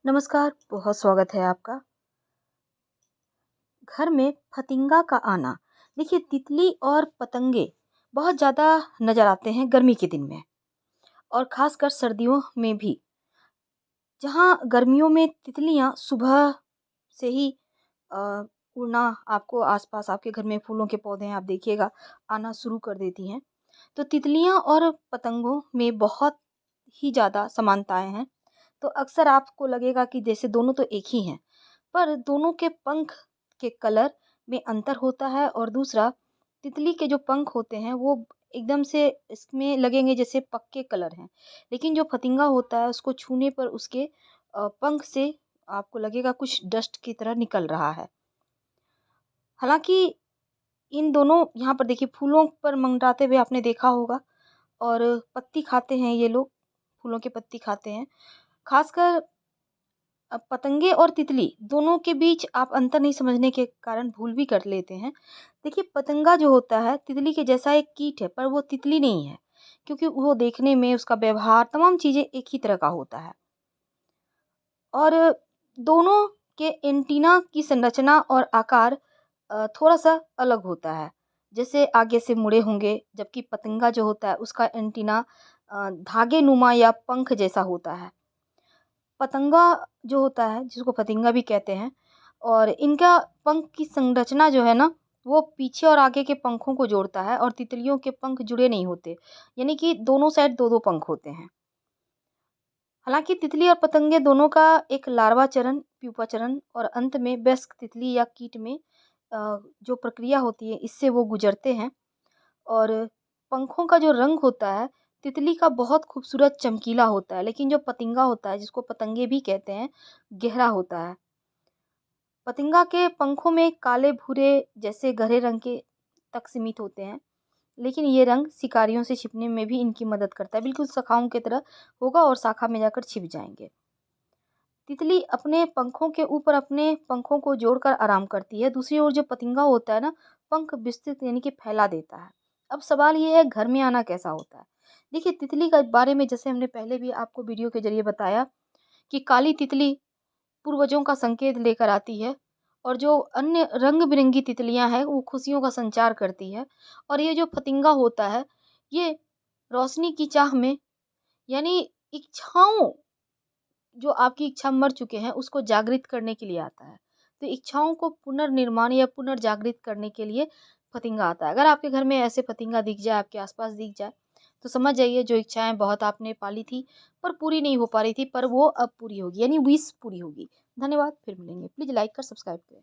नमस्कार, बहुत स्वागत है आपका। घर में फतिंगा का आना। देखिए, तितली और पतंगे बहुत ज़्यादा नज़र आते हैं गर्मी के दिन में और ख़ासकर सर्दियों में भी। जहाँ गर्मियों में तितलियाँ सुबह से ही अ, उड़ना आपको आस-पास आपके घर में फूलों के पौधे हैं, आप देखिएगा आना शुरू कर देती हैं। तो तितलियाँ और पतंगों में बहुत ही ज़्यादा समानताएँ हैं। तो अक्सर आपको लगेगा कि जैसे दोनों तो एक ही हैं, पर दोनों के पंख के कलर में अंतर होता है और दूसरा तितली के जो पंख होते हैं वो एकदम से इसमें लगेंगे जैसे पक्के कलर हैं। लेकिन जो फतिंगा होता है उसको छूने पर उसके पंख से आपको लगेगा कुछ डस्ट की तरह निकल रहा है। हालाँकि इन दोनों यहाँ पर देखिए फूलों पर मंडराते हुए आपने देखा होगा और पत्ती खाते हैं ये लोग, फूलों की पत्ती खाते हैं। ख़ासकर पतंगे और तितली दोनों के बीच आप अंतर नहीं समझने के कारण भूल भी कर लेते हैं। देखिए, पतंगा जो होता है तितली के जैसा एक कीट है, पर वो तितली नहीं है, क्योंकि वो देखने में उसका व्यवहार तमाम चीज़ें एक ही तरह का होता है। और दोनों के एंटीना की संरचना और आकार थोड़ा-सा अलग होता है। जैसे आगे से मुड़े होंगे, जबकि पतंगा जो होता है उसका एंटीना धागे-नुमा या पंख जैसा होता है। पतंगा जो होता है, जिसको फतिंगा भी कहते हैं, और इनका पंख की संरचना जो है ना, वो पीछे और आगे के पंखों को जोड़ता है और तितलियों के पंख जुड़े नहीं होते। यानी कि दोनों साइड 2-2 पंख होते हैं। हालाँकि तितली और पतंगे दोनों का एक लार्वा चरण, प्यूपा चरण और अंत में वयस्क तितली या कीट में जो प्रक्रिया होती है, इससे वो गुजरते हैं। और पंखों का जो रंग होता है, तितली का बहुत खूबसूरत चमकीला होता है, लेकिन जो पतिंगा होता है, जिसको पतंगे भी कहते हैं, गहरा होता है। पतिंगा के पंखों में काले-भूरे जैसे गहरे रंग के तक सीमित होते हैं, लेकिन ये रंग शिकारियों से छिपने में भी इनकी मदद करता है। बिल्कुल शाखाओं की तरह होगा और शाखा में जाकर छिप जाएँगे। तितली अपने पंखों के ऊपर अपने पंखों को जोड़कर आराम करती है। दूसरी ओर जो पतिंगा होता है ना, पंख विस्तृत यानी कि फैला देता है। अब सवाल ये है, घर में आना कैसा होता है? देखिए, तितली के बारे में जैसे हमने पहले भी आपको वीडियो के ज़रिए बताया कि काली तितली पूर्वजों का संकेत लेकर आती है और जो अन्य रंग-बिरंगी तितलियाँ हैं, वो खुशियों का संचार करती है। और ये जो फतिंगा होता है, ये रोशनी की चाह में यानी इच्छाओं जो आपकी इच्छा मर चुके हैं, उसको जागृत करने के लिए आता है। तो इच्छाओं को पुनर्निर्माण या पुनर्जागृत करने के लिए फतिंगा आता है। अगर आपके घर में ऐसे फतिंगा दिख जाए, आपके आस-पास दिख जाए, तो समझ जाइए जो इच्छाएँ बहुत आपने पाली थी, पर पूरी नहीं हो पा रही थी, पर वो अब पूरी होगी, यानी विश पूरी होगी। धन्यवाद, फिर मिलेंगे। प्लीज़ लाइक कर सब्सक्राइब करें।